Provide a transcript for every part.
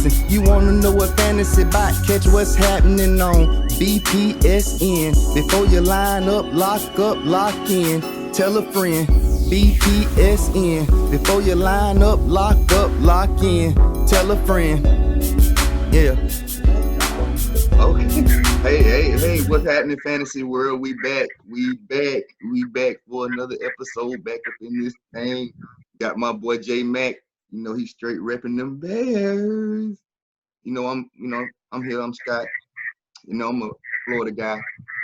Listen, you wanna know what fantasy about? Catch what's happening on BPSN. Before you line up, lock in. Tell a friend. BPSN. Before you line up, lock in. Tell a friend. Yeah. Okay. Hey, what's happening, fantasy world? We back for another episode, back up in this thing. Got my boy J Mac. You know, he's straight repping them Bears. I'm here, I'm Scott. You know, I'm a Florida guy.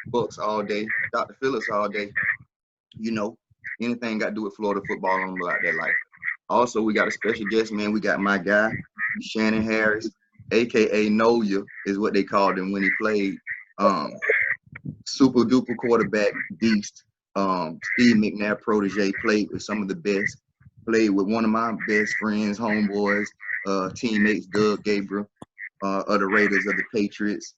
Bucks all day, Dr. Phillips all day. You know, anything got to do with Florida football, I'm about that life. Also, we got a special guest, man. We got my guy, Shannon Harris, aka Noya, is what they called him when he played. Super duper quarterback beast. Steve McNair protege, played with some of the best. Played with one of my best friends, homeboys, teammates, Doug Gabriel, of the Raiders, of the Patriots.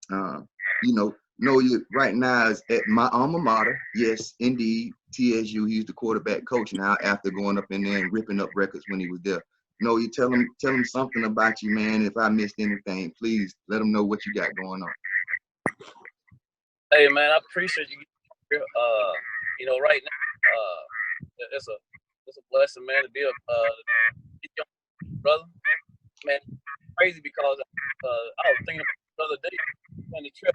Noya right now is at my alma mater. Yes, indeed, TSU. He's the quarterback coach now after going up in there and ripping up records when he was there. You tell him something about you, man. If I missed anything, please let him know what you got going on. Hey, man, I appreciate you here. Right now, it's a blessing, man, to be a young brother. Man, crazy because I was thinking about the other day on the trip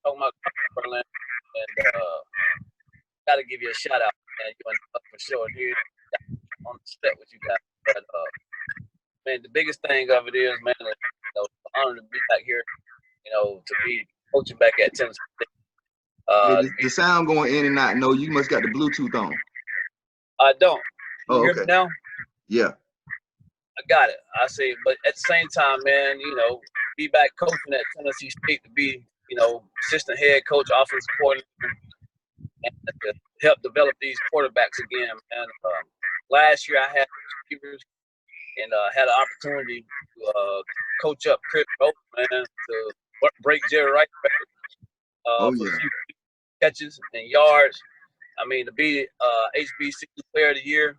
talking about Berlin, and got to give you a shout out, man. You're for sure here on the step with you guys. But man, the biggest thing of it is, man, it's an honor to be back here. To be coaching back at Tennessee. The sound going in and out. No, you must got the Bluetooth on. I don't. Oh, you okay. Hear me now? Yeah. I got it. I say, but at the same time, man, be back coaching at Tennessee State, to be, assistant head coach, offensive coordinator, and to help develop these quarterbacks again, man. Last year I had receivers and had an opportunity to coach up Chris Oak, man, to break Jerry Rice for catches and yards. I mean, to be HBC Player of the Year,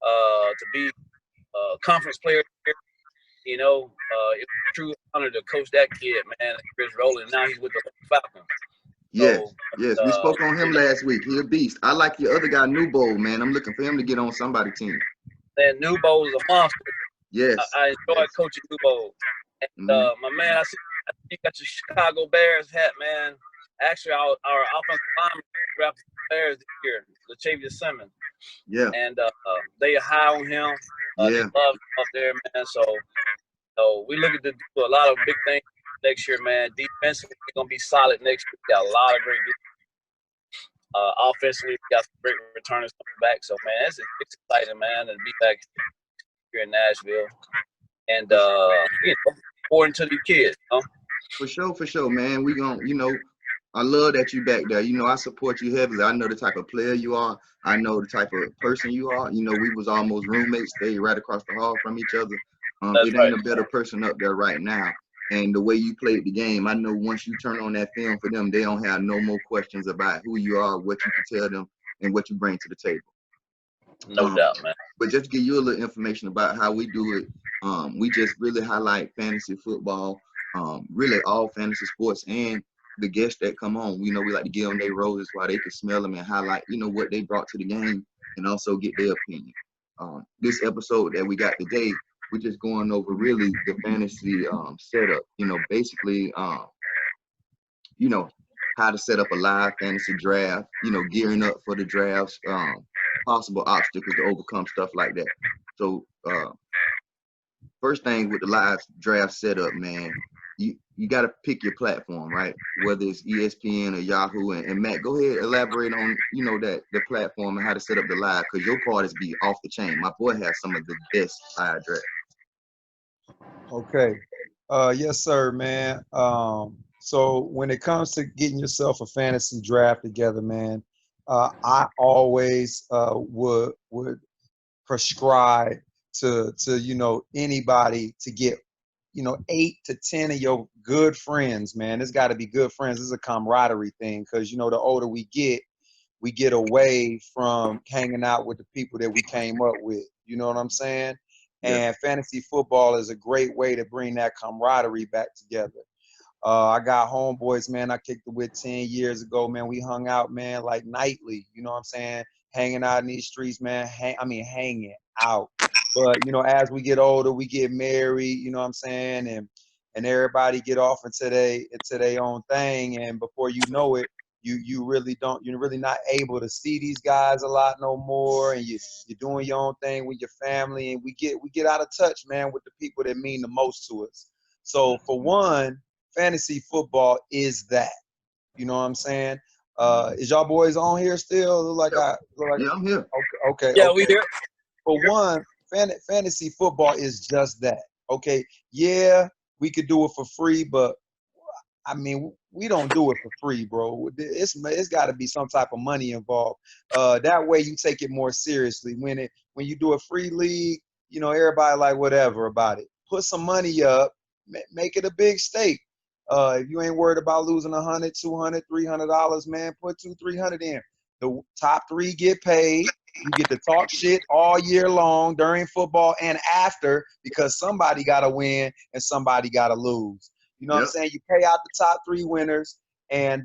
to be Conference Player of the Year, it was a true honor to coach that kid, man, Chris Rowland. Now he's with the Falcons. Yes, we spoke on him last week. He a beast. I like the other guy, Newbold, man. I'm looking for him to get on somebody's team. And Newbold is a monster. Yes. I enjoy coaching Newbold. And my man, I see you got your Chicago Bears hat, man. Actually, our offensive lineman drafted the Bears this year, Latavius Simmons. Yeah. And they are high on him. They love him up there, man. So we look at to do a lot of big things next year, man. Defensively, we're gonna be solid next year. We got a lot of great defense. Offensively, we got some great returners coming back. So, man, it's exciting, man, to be back here in Nashville. And pouring to these kids, For sure, man. We gonna, I love that you back there. I support you heavily. I know the type of player you are. I know the type of person you are. We was almost roommates, stayed right across the hall from each other. It ain't a better person up there right now. And the way you played the game, I know once you turn on that film for them, they don't have no more questions about who you are, what you can tell them, and what you bring to the table. No doubt, man. But just to give you a little information about how we do it, we just really highlight fantasy football, really all fantasy sports, and the guests that come on. We like to give them their roses while they can smell them and highlight, what they brought to the game, and also get their opinion. This episode that we got today, we're just going over really the fantasy setup. Basically, how to set up a live fantasy draft. Gearing up for the drafts, possible obstacles to overcome, stuff like that. So, first thing with the live draft setup, man, you got to pick your platform, right? Whether it's ESPN or Yahoo. And Matt, go ahead, elaborate on, that the platform and how to set up the live, because your part is be off the chain. My boy has some of the best live drafts. Okay. Yes, sir, man. So when it comes to getting yourself a fantasy draft together, man, I always would prescribe to anybody to get 8 to 10 of your good friends, man. It's got to be good friends. It's a camaraderie thing, because the older we get away from hanging out with the people that we came up with. You know what I'm saying? And fantasy football is a great way to bring that camaraderie back together. I got homeboys, man, I kicked it with 10 years ago, man. We hung out, man, like nightly, you know what I'm saying? Hanging out in these streets, man. Hanging out. But, you know, as we get older, we get married, you know what I'm saying? And everybody get off into their own thing. And before you know it, you're really not able to see these guys a lot no more. And you're doing your own thing with your family. And we get out of touch, man, with the people that mean the most to us. So for one, fantasy football is that. You know what I'm saying? Is y'all boys on here still? Yeah, I'm here. Okay. Yeah, we here. For one, fantasy football is just that. Okay. Yeah, we could do it for free, but I mean, we don't do it for free, bro. It's got to be some type of money involved. That way, you take it more seriously. When you do a free league, you know, everybody like whatever about it. Put some money up, make it a big stake. If you ain't worried about losing $100, $200, $300, man, put $200-300 in. The top 3 get paid. You get to talk shit all year long during football and after, because somebody got to win and somebody got to lose. You know what I'm saying? You pay out the top 3 winners, and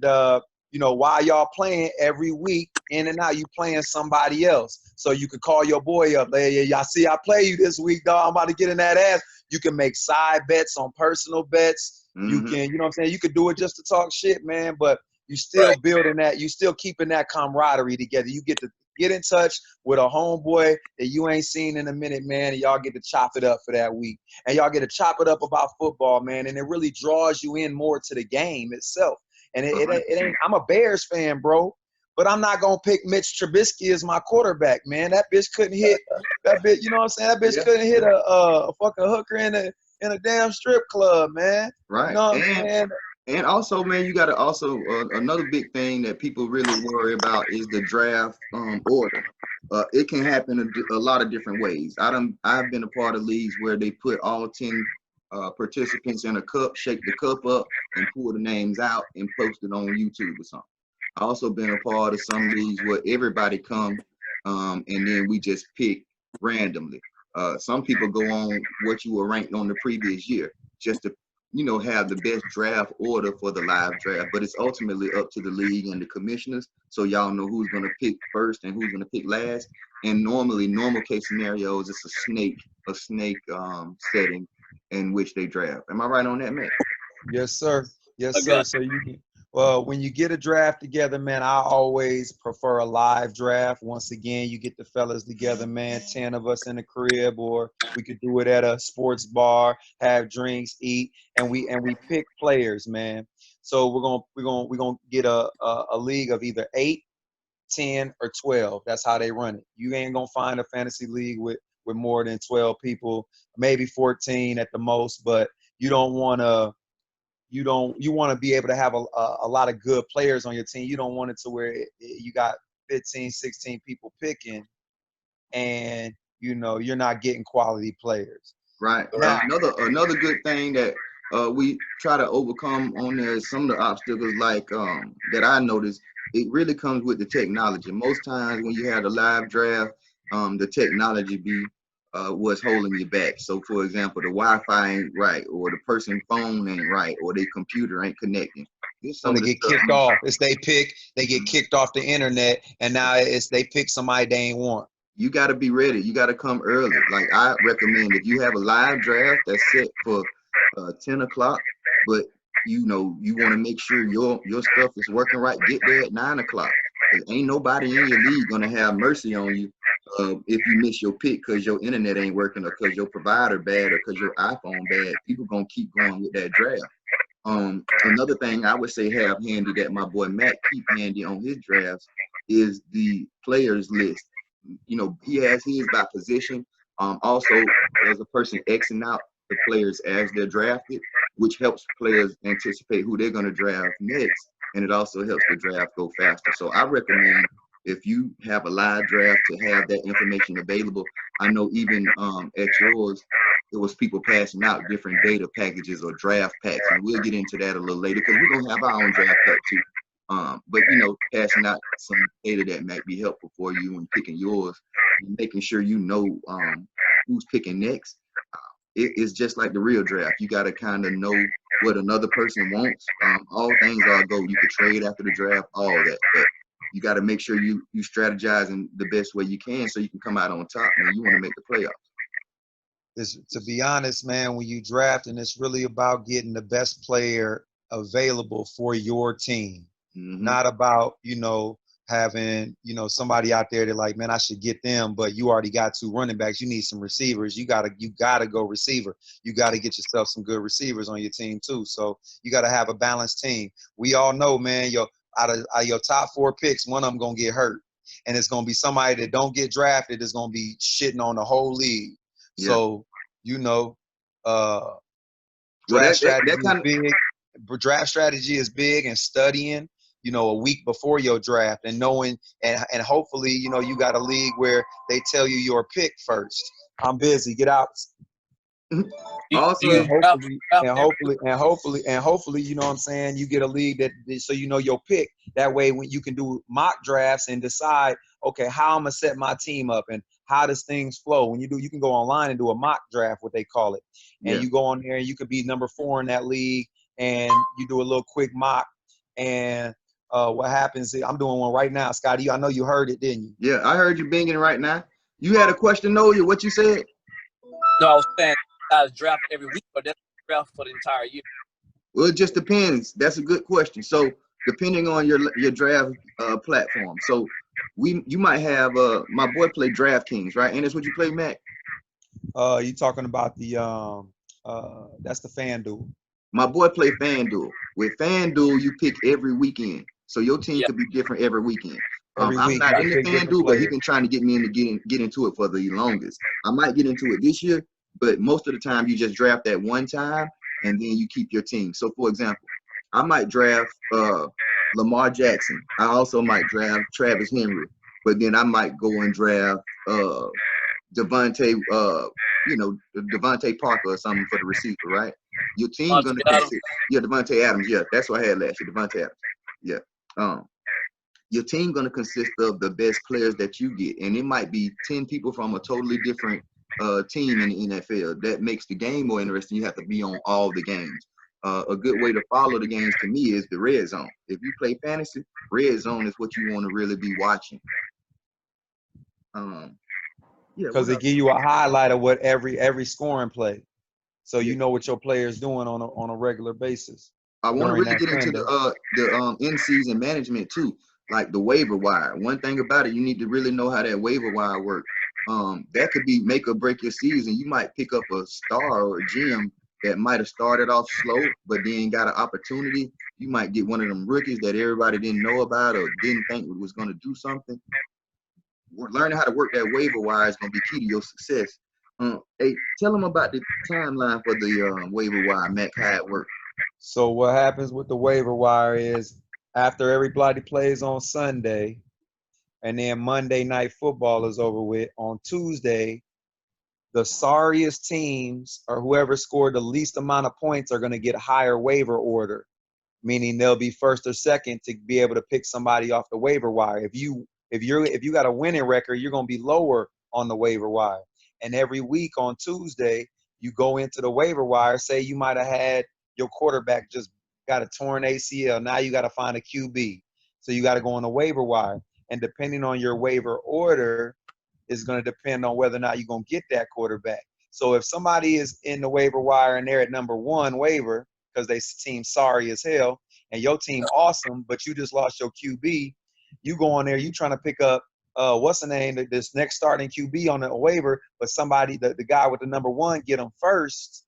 you know, while y'all playing every week, in and out, you playing somebody else. So you could call your boy up. Hey, y'all see I play you this week, dog. I'm about to get in that ass. You can make side bets on personal bets. You can, you know what I'm saying? You could do it just to talk shit, man, but you still building that, you still keeping that camaraderie together. You get to get in touch with a homeboy that you ain't seen in a minute, man, and y'all get to chop it up for that week. And y'all get to chop it up about football, man, and it really draws you in more to the game itself. And it ain't, I'm a Bears fan, bro, but I'm not going to pick Mitch Trubisky as my quarterback, man. That bitch couldn't hit, that bitch, you know what I'm saying? That bitch couldn't hit a fucking hooker in a damn strip club, man. Right. You know what I'm saying? And also, man, you got to also another big thing that people really worry about is the draft order. It can happen a lot of different ways. I've been a part of leagues where they put all 10 participants in a cup, shake the cup up, and pull the names out and post it on YouTube or something. I also been a part of some leagues where everybody come and then we just pick randomly. Some people go on what you were ranked on the previous year just to, you know, have the best draft order for the live draft, but it's ultimately up to the league and the commissioners. So y'all know who's going to pick first and who's going to pick last. And normally, normal case scenarios, it's a snake setting in which they draft. Am I right on that, man? Yes, sir. Yes, sir. So you can, well, when you get a draft together, man, I always prefer a live draft. Once again, you get the fellas together, man, 10 of us in the crib, or we could do it at a sports bar, have drinks, eat, and we pick players, man. So we're gonna get a league of either 8, 10, or 12. That's how they run it. You ain't gonna find a fantasy league with more than 12 people, maybe 14 at the most, but you want to be able to have a lot of good players on your team. You don't want it to where you got 15, 16 people picking and, you know, you're not getting quality players. Right. Now, Another good thing that we try to overcome on there is some of the obstacles like that I noticed. It really comes with the technology. Most times when you have the live draft, the technology be what's holding you back. So for example, the Wi-Fi ain't right, or the person's phone ain't right, or their computer ain't connecting. When they get kicked off, it's they get kicked off the internet, and now it's they pick somebody they ain't want. You got to be ready. You got to come early. Like I recommend, if you have a live draft that's set for 10 o'clock, but you know you want to make sure your stuff is working right, get there at 9 o'clock. Ain't nobody in your league gonna have mercy on you if you miss your pick because your internet ain't working, or because your provider bad, or because your iPhone bad. People gonna keep going with that draft. Another thing I would say have handy that my boy Matt keep handy on his drafts is the players list. You know, he has his by position. Also, there's a person Xing out the players as they're drafted, which helps players anticipate who they're going to draft next, and it also helps the draft go faster. So I recommend, if you have a live draft, to have that information available. I know even at yours, there was people passing out different data packages or draft packs, and we'll get into that a little later because we're going to have our own draft pack too. But you know, passing out some data that might be helpful for you when picking yours, and making sure you know who's picking next. It's just like the real draft. You got to kind of know what another person wants. All things are a go. You could trade after the draft, all that, but you got to make sure you strategize in the best way you can so you can come out on top, man. You want to make the playoffs. To be honest, man, when you draft, and it's really about getting the best player available for your team, not about, having, somebody out there that like, man, I should get them, but you already got 2 running backs. You need some receivers. You gotta go receiver. You gotta get yourself some good receivers on your team too. So you gotta have a balanced team. We all know, man, out of your top 4 picks, one of them gonna get hurt, and it's gonna be somebody that don't get drafted is gonna be shitting on the whole league. Yeah. So Well, draft strategy is big. Draft strategy is big, and studying, a week before your draft, and knowing, and hopefully, you got a league where they tell you your pick first. I'm busy. Get out. Also, hopefully, you know what I'm saying, you get a league that so your pick. That way, when you can do mock drafts and decide, okay, how I'm gonna set my team up and how does things flow. When you can go online and do a mock draft, what they call it, and you go on there and you could be number 4 in that league, and you do a little quick mock, and what happens is, I'm doing one right now, Scotty. I know you heard it, didn't you? Yeah, I heard you binging right now. You had a question, Noya. What you said? No, I was saying guys draft every week, or that's draft for the entire year. Well, it just depends. That's a good question. So depending on your draft platform. So you might have my boy play DraftKings, right? And that's what you play, Mac? You talking about the that's the FanDuel. My boy play FanDuel. With FanDuel, you pick every weekend. So your team could be different every weekend. Every I'm week, not into FanDuel, but he's been trying to get me into get into it for the longest. I might get into it this year, but most of the time you just draft that one time and then you keep your team. So for example, I might draft Lamar Jackson. I also might draft Travis Henry, but then I might go and draft Devontae Parker or something for the receiver, right? Your team's gonna consist. Yeah, Devontae Adams. Yeah, that's what I had last year. Devontae Adams. Yeah. Your team gonna consist of the best players that you get, and it might be 10 people from a totally different team in the NFL. That makes the game more interesting. You have to be on all the games. A good way to follow the games to me is the red zone. If you play fantasy, red zone is what you want to really be watching. Because they give you a highlight of what every scoring play, so you know what your player's doing on a regular basis. I want to really get into the in-season management too, like the waiver wire. One thing about it, you need to really know how that waiver wire works. That could be make or break your season. You might pick up a star or a gem that might have started off slow, but then got an opportunity. You might get one of them rookies that everybody didn't know about or didn't think was going to do something. Learning how to work that waiver wire is going to be key to your success. Hey, tell them about the timeline for the waiver wire, Mac, how it works. So what happens with the waiver wire is after everybody plays on Sunday, and then Monday Night Football is over with, on Tuesday, the sorriest teams or whoever scored the least amount of points are going to get a higher waiver order, meaning they'll be first or second to be able to pick somebody off the waiver wire. If you got a winning record, you're going to be lower on the waiver wire. And every week on Tuesday, you go into the waiver wire. Say you might have had your quarterback just got a torn ACL. Now you got to find a QB. So you got to go on the waiver wire. And depending on your waiver order is going to depend on whether or not you're going to get that quarterback. So if somebody is in the waiver wire and they're at number 1 waiver because they team sorry as hell, and your team awesome, but you just lost your QB, you go on there, you trying to pick up what's the name, this next starting QB on the waiver, but somebody, the guy with the number 1, get him first.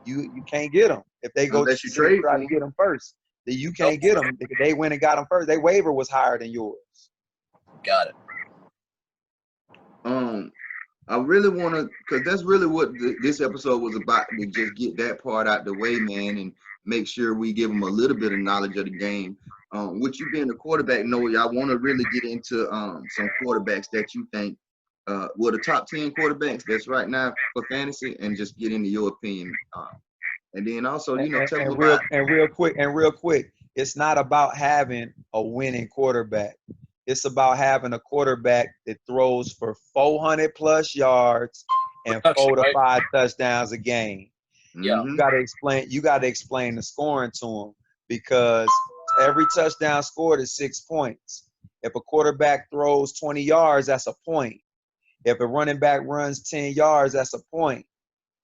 You can't get them if they go unless you trade try to get them first. You can't get them. They went and got them first. Their waiver was higher than yours. Got it. I really want to, because that's really what this episode was about, to just get that part out the way, man, and make sure we give them a little bit of knowledge of the game. With you being a quarterback, Noah, I want to really get into some quarterbacks that you think were the top 10 quarterbacks that's right now for fantasy, and just get into your opinion. And then also, tell them about. Real quick, it's not about having a winning quarterback. It's about having a quarterback that throws for 400 plus yards and Production, 4 to right? 5 touchdowns a game. Yeah. Mhm. You got to explain the scoring to them, because every touchdown scored is 6 points. If a quarterback throws 20 yards, that's a point. If a running back runs 10 yards, that's a point.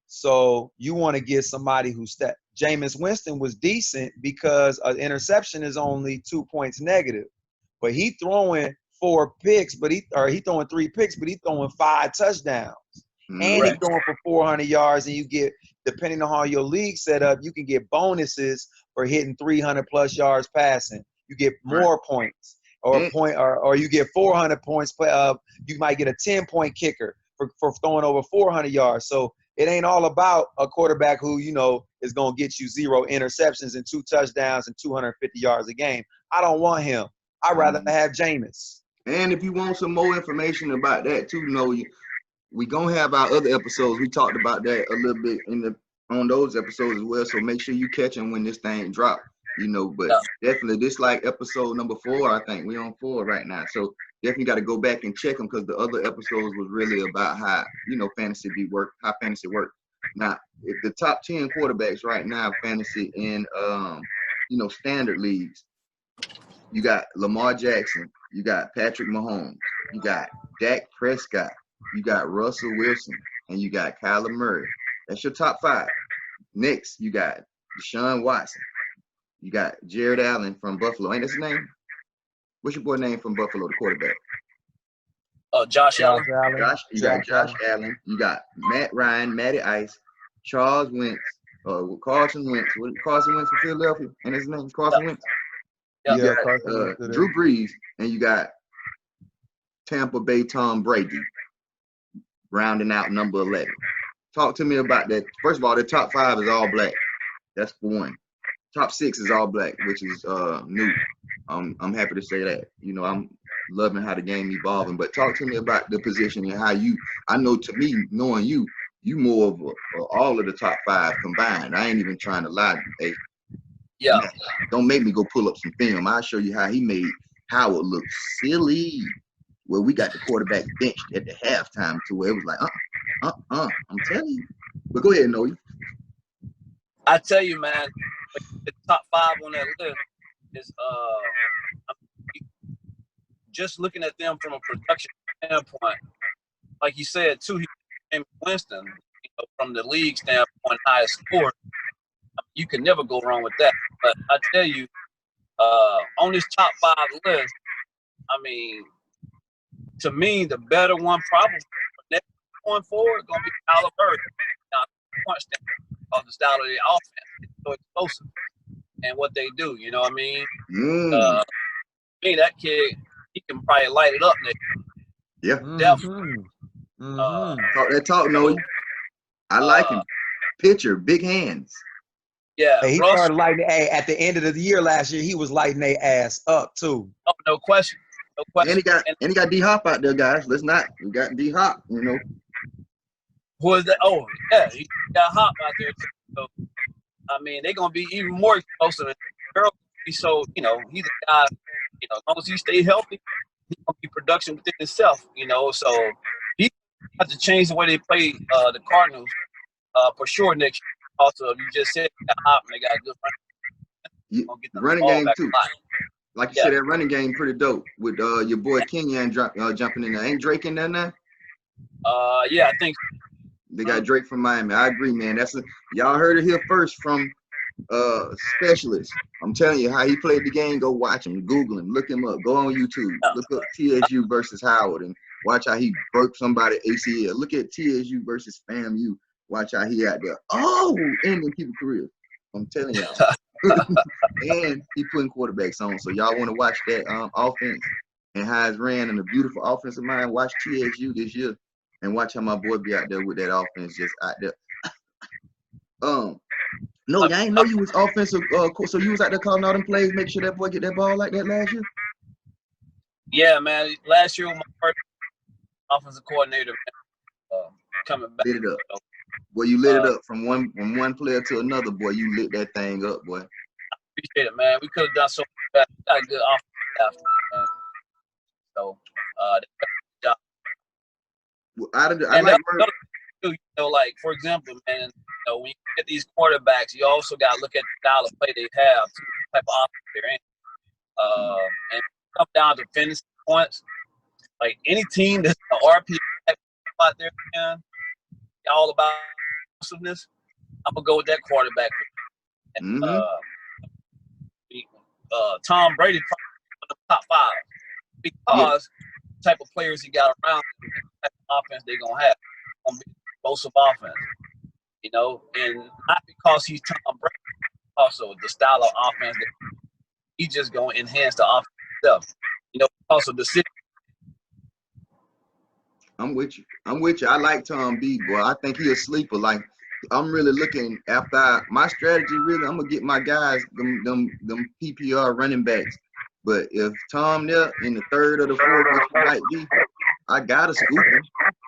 So you want to get somebody who's that. Jameis Winston was decent because an interception is only 2 points negative, but he throwing 4 picks, he throwing 3 picks, but he throwing 5 touchdowns, and he Right. throwing for 400 yards. And you get, depending on how your league set up, you can get bonuses for hitting 300 plus yards passing. You get more points, or And- or you get 400 points. You might get a 10-point kicker for throwing over 400 yards. So it ain't all about a quarterback who, is going to get you 0 interceptions and 2 touchdowns and 250 yards a game. I don't want him. I'd rather have Jameis. And if you want some more information about that too, we gonna have our other episodes. We talked about that a little bit on those episodes as well. So make sure you catch them when this thing drop. But definitely this like episode number 4. I think we're on 4 right now. So definitely got to go back and check them, because the other episodes was really about how fantasy how fantasy work. Now, if the top 10 quarterbacks right now fantasy in standard leagues, you got Lamar Jackson, you got Patrick Mahomes, you got Dak Prescott, you got Russell Wilson, and you got Kyler Murray. That's your top 5. Next, you got Deshaun Watson. You got Jared Allen from Buffalo. Ain't that his name? What's your boy name from Buffalo, the quarterback? Josh Allen. You got Josh Allen. You got Matt Ryan, Matty Ice, Charles Wentz, Carson Wentz. Carson Wentz from Philadelphia. And his name is Carson Wentz. Yeah. You got Drew Brees, and you got Tampa Bay Tom Brady, rounding out number 11. Talk to me about that. First of all, the top 5 is all black. That's for one. Top 6 is all black, which is new. I'm happy to say that. I'm loving how the game evolving. But talk to me about the position and how I know, to me, knowing you more of all of the top 5 combined. I ain't even trying to lie. Hey, Yeah. Don't make me go pull up some film. I'll show you how he made Howard look silly. Well, we got the quarterback benched at the halftime to where it was like, I'm telling you. But go ahead, Noe. I tell you, man, the top 5 on that list is just looking at them from a production standpoint. Like you said, too, Jameis Winston, from the league standpoint, highest score. You can never go wrong with that. But I tell you, on this top 5 list, to me, the better one probably going forward going to be Kyler Murray. Now, point standpoint, of the style of their offense, it's so explosive, and what they do. You know what I mean? That kid, he can probably light it up next. Yeah, definitely. Talk that talk, Noe. I like him. Pitcher, big hands. Yeah, he started lighting. Hey, at the end of the year last year, he was lighting their ass up too. Oh, no question. No question. And he got D Hop out there, guys. We got D Hop. Who is that? Oh, yeah, he got Hop out there too. So, they're gonna be even more explosive. And Earl, so he's a guy. As long as he stay healthy, he's gonna be production within himself. So he has to change the way they play the Cardinals for sure next year. Also, you just said they got Hop and they got a good running game too. Like you said, that running game pretty dope with your boy Kenyon jumping in there. Ain't Drake in there now? Yeah, I think they got Drake from Miami. I agree, man. Y'all heard it here first from specialists. I'm telling you how he played the game. Go watch him, Google him, look him up. Go on YouTube, look up TSU versus Howard, and watch how he broke somebody ACL. Look at TSU versus FAMU. Watch how he out there. Ending people's careers. I'm telling y'all. And he putting quarterbacks on. So y'all want to watch that offense and how it's ran in a beautiful offensive mind. Watch TSU this year and watch how my boy be out there with that offense just out there. No, I ain't know you was offensive. So you was out there calling all them plays, make sure that boy get that ball like that last year? Yeah, man. Last year was my first offensive coordinator. Coming back. Lit it up. Boy, you lit it up from one player to another. Boy, you lit that thing up, boy. Appreciate it, man. We could have done so much better. We got a good offensive staff, man. So they got a good job. Well, I And like another thing, too, you know, like for example, man, you know, when you get these quarterbacks, you also got to look at the style of play they have, too, the type of offense they're in. And come down to finishing points. Like any team that's an RP out there, man, all about explosiveness, I'm gonna go with that quarterback. And Mm-hmm. Tom Brady probably one of the top 5 because the type of players he got around him, the type of offense they're gonna have. It's gonna be explosive offense, you know, and not because he's Tom Brady, also the style of offense that he's just gonna enhance the offense itself. You know, also the city. I'm with you. I'm with you. I like Tom B, boy. I think he a sleeper. Like, I'm really looking after my strategy. Really, I'm gonna get my guys them PPR running backs. But if Tom there in the 3rd or the 4th, which he might be, I gotta scoop him.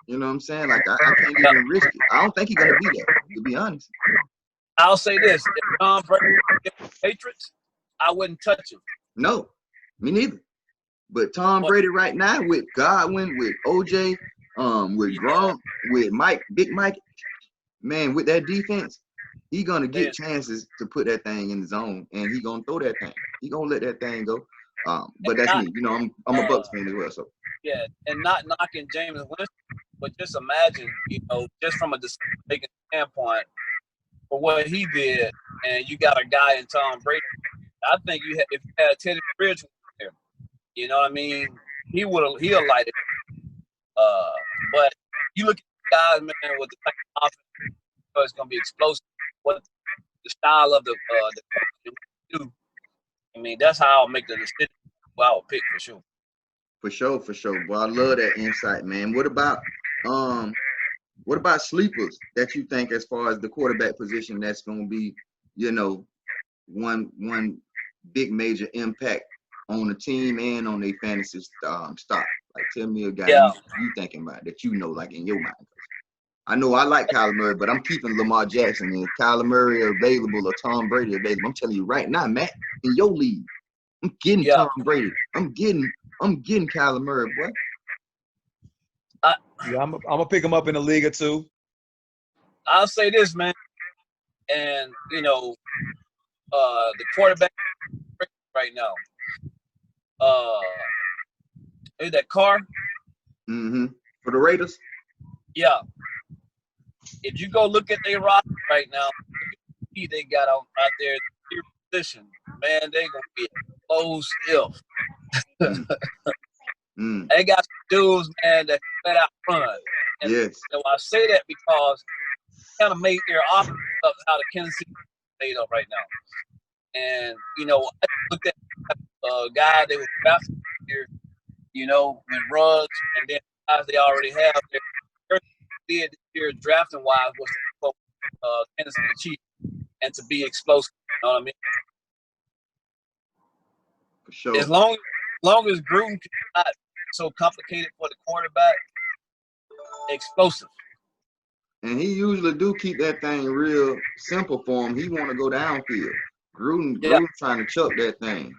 You know what I'm saying? Like, I can't even risk it. I don't think he's gonna be there, to be honest. I'll say this: if Tom Brady gets the Patriots, I wouldn't touch him. No, me neither. But Tom Brady right now with Godwin, with OJ, with Gronk, with Big Mike, man, with that defense, he gonna get chances to put that thing in the zone, and he gonna throw that thing. He gonna let that thing go. But that's me. You know, I'm a Bucks fan as well. So yeah, and not knocking James Winston, but just imagine, you know, just from a decision-making standpoint, for what he did, and you got a guy in Tom Brady. I think if you had Teddy Bridgewater there, you know what I mean, he'll light it. But you look at the guys, man, with the type of offense, so it's gonna be explosive. What the style of the coach do? I mean, that's how I'll make the decision. Well, I'll pick for sure. For sure. Boy, I love that insight, man. What about sleepers that you think as far as the quarterback position that's gonna be, you know, one big major impact on the team and on their fantasy stock? Like, tell me a guy you thinking about that, you know, like in your mind. I know I like Kyler Murray, but I'm keeping Lamar Jackson. And if Kyler Murray available or Tom Brady available, I'm telling you right now, Matt, in your league, I'm getting Tom Brady. I'm getting Kyler Murray, boy. Yeah, I'm gonna pick him up in a league or two. I'll say this, man, and you know, the quarterback right now, is that Carr? Mm-hmm. For the Raiders. Yeah. If you go look at their roster right now, they got out there in your position, man, they gonna be explosive. They got some dudes, man, that flat out run. And yes. You know, I say that because kind of made their offense up how the Kansas City made up right now. And you know, I looked at a guy they was drafting here, you know, with Ruggs, and then guys they already have. Their did this year drafting wise was to Kansas City Chiefs and to be explosive. You know what I mean? For sure. As long as Gruden not so complicated for the quarterback, explosive. And he usually do keep that thing real simple for him. He want to go downfield. Gruden trying to chuck that thing.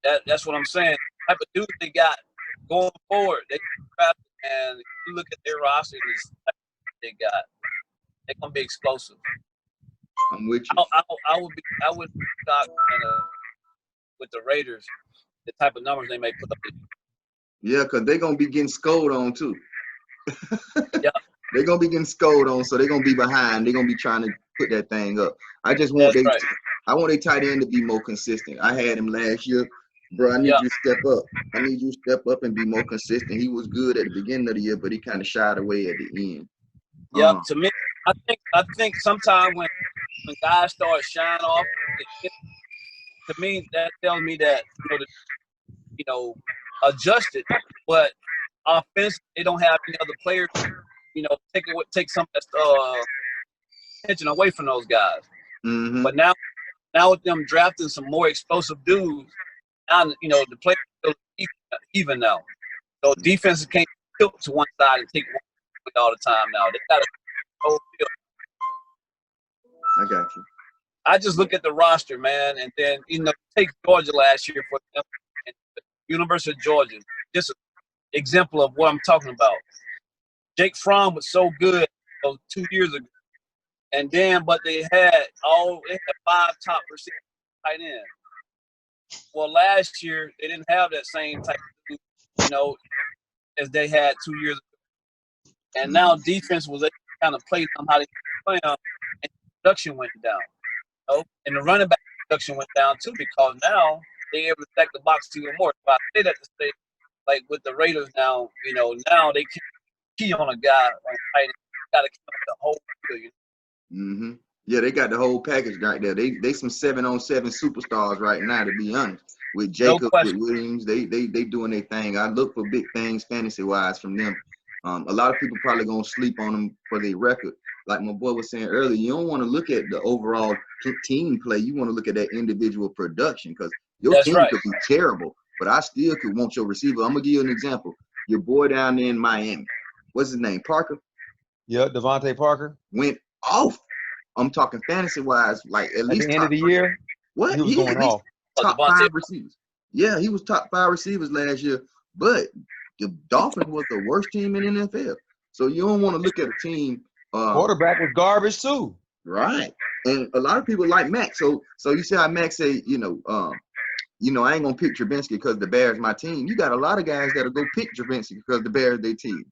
That's what I'm saying. The type of dude they got going forward, they draft, and if you look at their roster, they got, they're gonna be explosive. I'm with you. I would be shocked with the Raiders, the type of numbers they may put up. Yeah, because they're gonna be getting scolded on too. Yeah. They're gonna be getting scolded on, so they're gonna be behind. They're gonna be trying to put that thing up. I just want I want a tight end to be more consistent. I had him last year. Bro, I need you to step up. I need you to step up and be more consistent. He was good at the beginning of the year, but he kind of shied away at the end. Yeah, to me, I think sometimes when guys start shining off, to me that tells me that adjusted, but offense they don't have any other players. You know, take some of that attention away from those guys. Mm-hmm. But now with them drafting some more explosive dudes, now the players are even now. So defenses can't tilt to one side and take one all the time now. They got to whole field. I got you. I just look at the roster, man, and then take Georgia last year for them, and the University of Georgia, just a example of what I'm talking about. Jake Fromm was so good 2 years ago, and then but they had 5 top receivers tight end. Well, last year they didn't have that same type of, as they had 2 years ago. And now defense was able to kind of play them how they play them, and production went down. And the running back production went down too, because now they're able to stack the box even more. So I say that to say, like with the Raiders now, now they can key on a guy on tight end. Got to keep the whole field. Mm-hmm. Yeah, they got the whole package right there. They some 7-on-7 superstars right now, to be honest. With Jacob, with Williams, they doing their thing. I look for big things fantasy wise from them. A lot of people probably gonna sleep on them for their record. Like my boy was saying earlier, you don't want to look at the overall team play. You want to look at that individual production, because your team could be terrible, but I still could want your receiver. I'm gonna give you an example. Your boy down there in Miami, what's his name? Parker. Yeah, Devontae Parker went off. I'm talking fantasy wise, like at least at the end of the year. What? He was going off. Top 5 receivers. Yeah, he was top 5 receivers last year, but the Dolphins was the worst team in the NFL. So you don't want to look at a team. Quarterback was garbage too. Right, and a lot of people like Mac. So you see how Mac say, I ain't gonna pick Trubinsky because the Bears my team. You got a lot of guys that'll go pick Trubinsky because the Bears their team.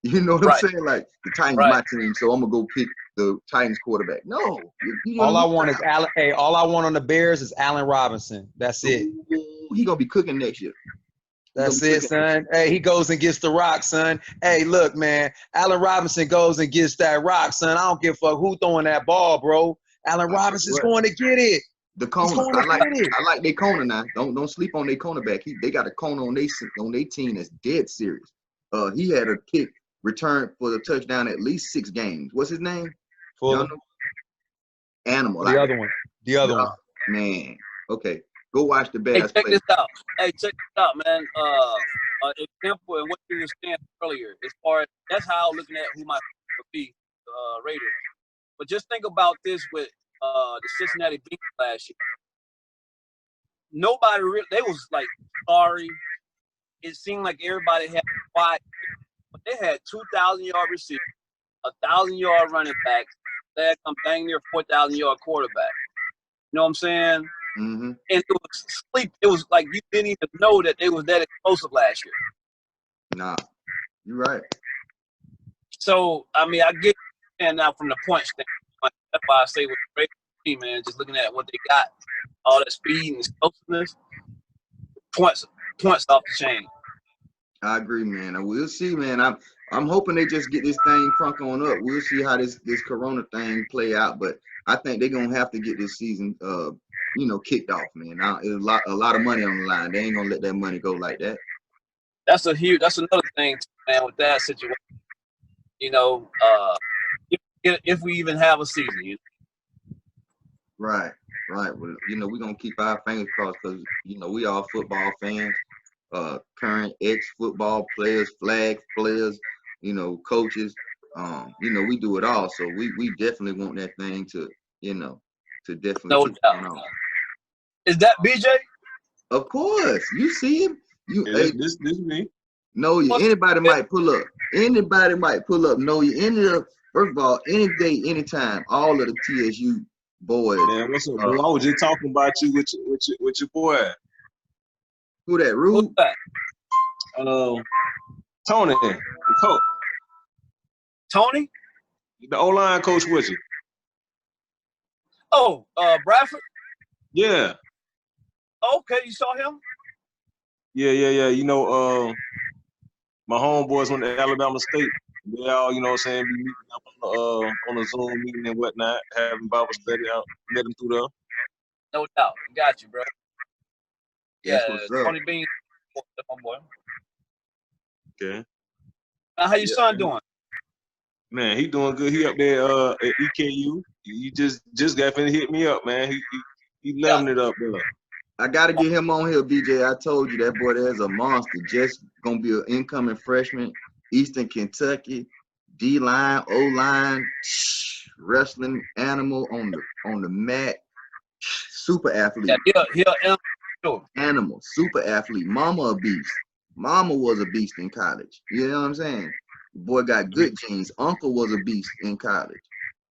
You know what I'm saying? Like the Titans my team, so I'm gonna go pick the Titans quarterback. No, all I want is Allen. Hey, all I want on the Bears is Allen Robinson. That's it. He gonna be cooking next year. That's it, son. Hey, he goes and gets the rock, son. Hey, look, man. Allen Robinson goes and gets that rock, son. I don't give a fuck who throwing that ball, bro. Allen Robinson's going to get it. The corner, I like their corner now. Don't sleep on their cornerback. They got a corner on their team that's dead serious. He had a kick return for the touchdown at least 6 games. What's his name? Animal. The other one. Man. Okay. Go watch the Bears play. Check this out, man. Example and what you were saying earlier, as far as that's how I'm looking at who my would be, Raiders. But just think about this with the Cincinnati Bengals last year. Nobody really, they was like sorry. It seemed like everybody had quiet, but they had 2,000-yard receivers, 1,000-yard running backs. They had come dang near 4,000-yard quarterback. You know what I'm saying? Mm-hmm. And it was sleep. It was like you didn't even know that they was that explosive last year. Nah, you're right. So I mean, I get and now from the point standpoint, that's why I say with the Raiders team, man, just looking at what they got, all that speed and explosiveness, points off the chain. I agree, man. And we'll see, man. I'm hoping they just get this thing crunk on up. We'll see how this Corona thing play out, but I think they're gonna have to get this season kicked off, man. Now it's a lot of money on the line. They ain't gonna let that money go like that. That's another thing, man, with that situation. If we even have a season. Right. Well, we're gonna keep our fingers crossed because we all football fans, current ex-football players, flag players, coaches. We do it all. So we definitely want that thing to definitely no keep doubt. going on. Is that BJ? Of course. You see him. This me. Know you. Anybody might pull up. Know you. First of all, any day, anytime, all of the TSU boys. Man, what's up, bro? I was just talking about you with your boy. Who that? Rude? Who's that? Tony, the coach. Tony? The O-line coach with you. Oh, Bradford? Yeah. Okay, you saw him? Yeah. My homeboys went to Alabama State. They all, be meeting up on a Zoom meeting and whatnot, having Bible study out, met them through there. No doubt. Got you, bro. That's what's up. Tony Bean, my boy. Okay. Now, how your son doing? Man, he doing good. He up there at EKU. He just got finished hit me up, man. He loving it up there. I gotta get him on here, BJ. I told you that boy there's a monster. Just gonna be an incoming freshman, Eastern Kentucky, D-line, O-line, wrestling animal on the mat, super athlete. Yeah, he'll animal, super athlete, mama a beast. Mama was a beast in college. You know what I'm saying? Boy got good genes. Uncle was a beast in college.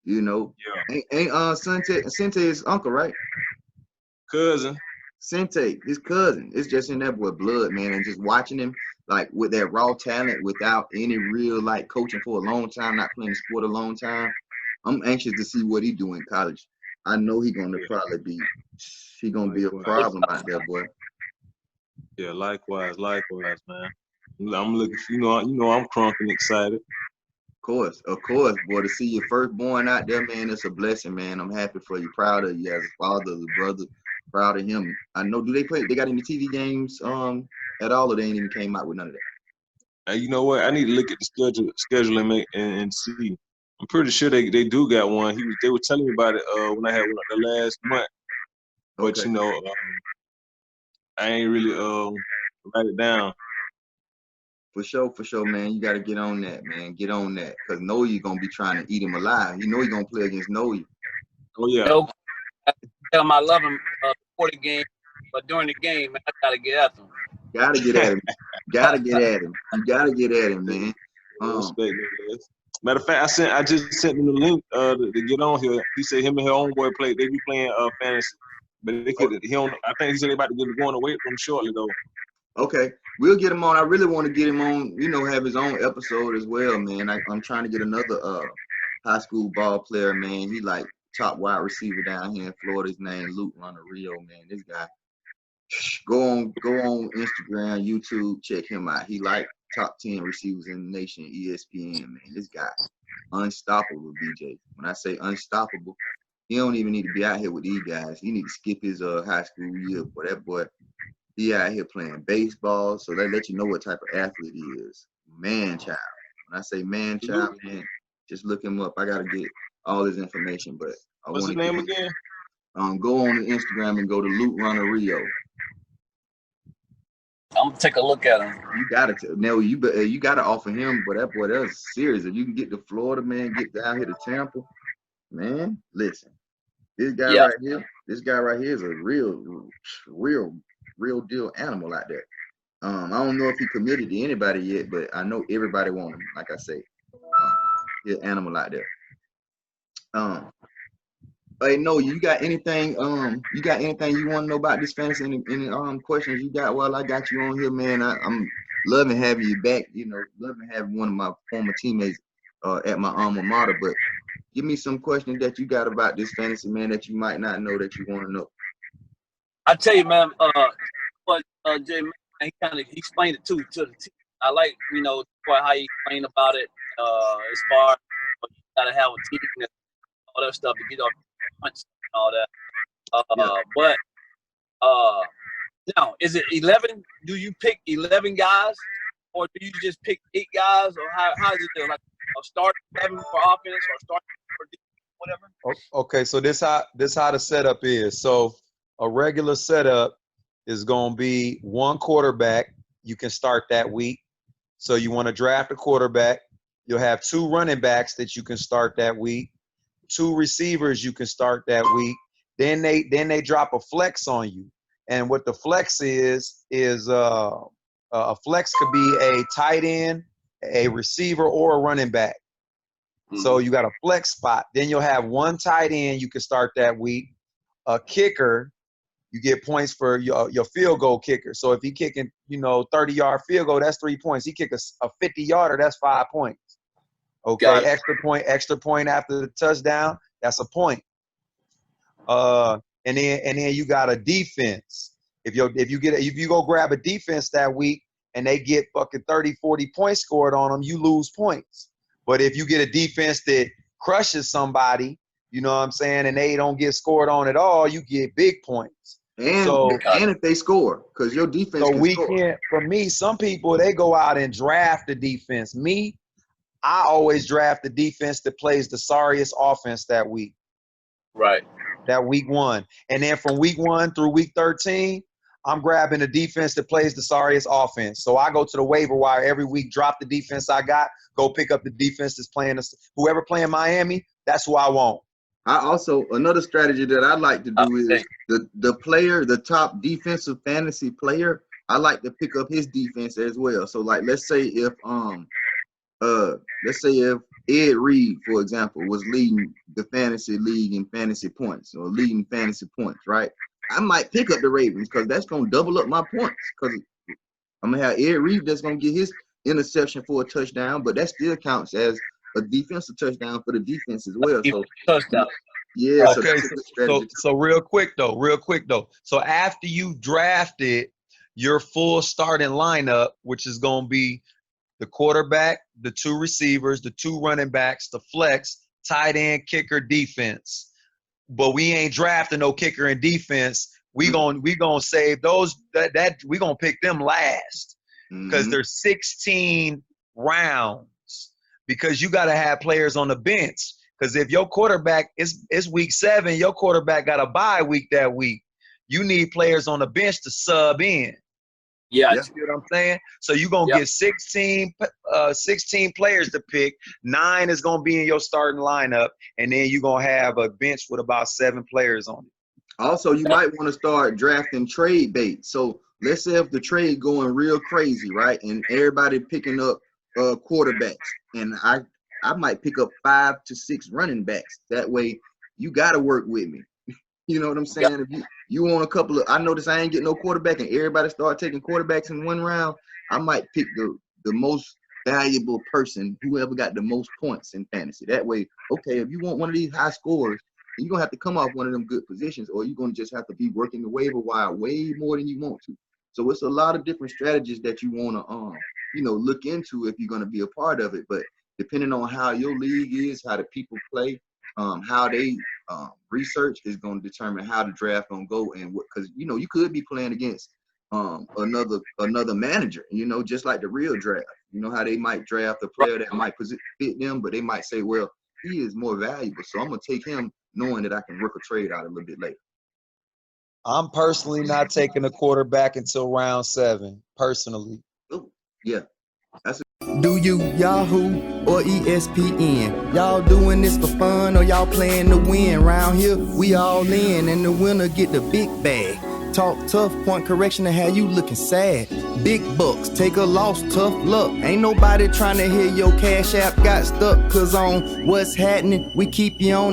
You know, Yeah. ain't Sente his uncle, right? Cousin. Sente, his cousin. It's just in that boy blood, man. And just watching him like with that raw talent, without any real like coaching for a long time, not playing the sport a long time. I'm anxious to see what he do in college. I know he gonna Yeah. probably be a Likewise. problem out there, boy. Yeah, likewise, man. I'm looking for, I'm crunk and excited. Of course, boy. To see your firstborn out there, man, it's a blessing, man. I'm happy for you. Proud of you as a father, as a brother. Proud of him. I know. Do they play? They got any TV games at all, or they ain't even came out with none of that? And you know what? I need to look at the schedule and see. I'm pretty sure they do got one. They were telling me about it when I had one the last month. But Okay. I ain't really write it down. For sure, man. You got to get on that, man. Get on that, cause know you're gonna be trying to eat him alive. You know you're gonna play against Know you. Oh yeah. No, I tell him I love him before the game, but during the game, man, I gotta get after him. Gotta get at him. Gotta get at him. You gotta get at him, man. Respect it, matter of fact, I just sent him the link to get on here. He said him and her homeboy play. They be playing fantasy, but they could. He don't. I think he said they about to get going away from him shortly though. Okay, we'll get him on. I really want to get him on. Have his own episode as well, man. I'm trying to get another high school ball player, man. He like top wide receiver down here in Florida. His name Luke Rio, man. This guy. Go on Instagram, YouTube, check him out. He like top 10 receivers in the nation, ESPN, man. This guy, unstoppable, BJ. When I say unstoppable, he don't even need to be out here with these guys. He need to skip his high school year. But that boy, he out here playing baseball, so they let you know what type of athlete he is. Man child. When I say man child, man, just look him up. I gotta get all his information, but I What's want his to name again? Go on Instagram and go to Luke Rio. I'm gonna take a look at him. You gotta now. You gotta offer him, but that boy, that's serious. If you can get to Florida, man, get down here to Tampa, man. Listen, this guy right here is a real deal animal out there. I don't know if he committed to anybody yet, but I know everybody want him. Like I say, he's an animal out there. Hey, no, you got anything? You got anything you want to know about this fantasy? Any questions you got? Well, I got you on here, man. I'm loving having you back. Loving having one of my former teammates at my alma mater. But give me some questions that you got about this fantasy, man, that you might not know that you want to know. I tell you, man. But Jay, man, he kind of explained it to the team. I like how he explained about it. As far as you gotta have a team and all that stuff to get off punch and all that. But now is it 11? Do you pick 11 guys, or do you just pick 8 guys, or how is it like a start 11 for offense or start for defense, whatever? Okay, so this how the setup is. So a regular setup is gonna be one quarterback. You can start that week. So you want to draft a quarterback. You'll have 2 running backs that you can start that week. 2 receivers you can start that week. Then they drop a flex on you. And what the flex is a flex could be a tight end, a receiver, or a running back. Mm-hmm. So you got a flex spot. Then you'll have 1 tight end you can start that week. A kicker, you get points for your field goal kicker. So if he kicking 30-yard field goal, that's 3 points. He kick a 50-yarder, that's 5 points. Okay, extra point after the touchdown, that's a point. And then you got a defense. If you go grab a defense that week and they get fucking 30, 40 points scored on them, you lose points. But if you get a defense that crushes somebody, you know what I'm saying, and they don't get scored on at all, you get big points. And if they score, because your defense can score. For me, some people, they go out and draft the defense. Me, I always draft the defense that plays the sorriest offense that week. Right. That week 1. And then from week 1 through week 13, I'm grabbing the defense that plays the sorriest offense. So I go to the waiver wire every week, drop the defense I got, go pick up the defense that's playing whoever playing Miami, that's who I want. I also, another strategy that I like to do is the top defensive fantasy player I like to pick up his defense as well. So like let's say if Ed Reed, for example, was leading the fantasy league in fantasy points or leading fantasy points, right? I might pick up the Ravens because that's gonna double up my points. Because I'm gonna have Ed Reed that's gonna get his interception for a touchdown, but that still counts as a defensive touchdown for the defense as well. So Touchdown. yeah, so Okay, that's a good strategy. so real quick though. So after you drafted your full starting lineup, which is gonna be the quarterback, the 2 receivers, the 2 running backs, the flex, tight end, kicker, defense. But we ain't drafting no kicker and defense. We gonna save those. That we gonna pick them last because there's 16 rounds. Because you gotta have players on the bench. Because if your quarterback is week 7, your quarterback got a bye week that week. You need players on the bench to sub in. Yeah. You see what I'm saying? So you're going to get 16 players to pick. 9 is going to be in your starting lineup. And then you're going to have a bench with about 7 players on it. Also, you might want to start drafting trade bait. So let's say if the trade going real crazy, right? And everybody picking up quarterbacks. And I might pick up 5 to 6 running backs. That way you got to work with me. You know what I'm saying? If you want a couple of, I notice I ain't getting no quarterback and everybody start taking quarterbacks in one round, I might pick the most valuable person, whoever got the most points in fantasy. That way, okay, if you want one of these high scorers, you're going to have to come off one of them good positions or you're going to just have to be working the waiver wire way more than you want to. So it's a lot of different strategies that you want to, look into if you're going to be a part of it. But depending on how your league is, how the people play, how they research is going to determine how the draft gonna go and what, because you could be playing against another manager, just like the real draft. You know how they might draft a player that might fit them, but they might say, well, he is more valuable, so I'm gonna take him knowing that I can work a trade out a little bit later. I'm personally not taking a quarterback until round 7, personally. Oh, yeah. Do you Yahoo or ESPN? Y'all doing this for fun or y'all playing to win? Round here, we all in and the winner get the big bag. Talk tough, point correction and how you looking sad. Big bucks, take a loss, tough luck. Ain't nobody trying to hear your cash app got stuck. Cause on what's happening, we keep you on that.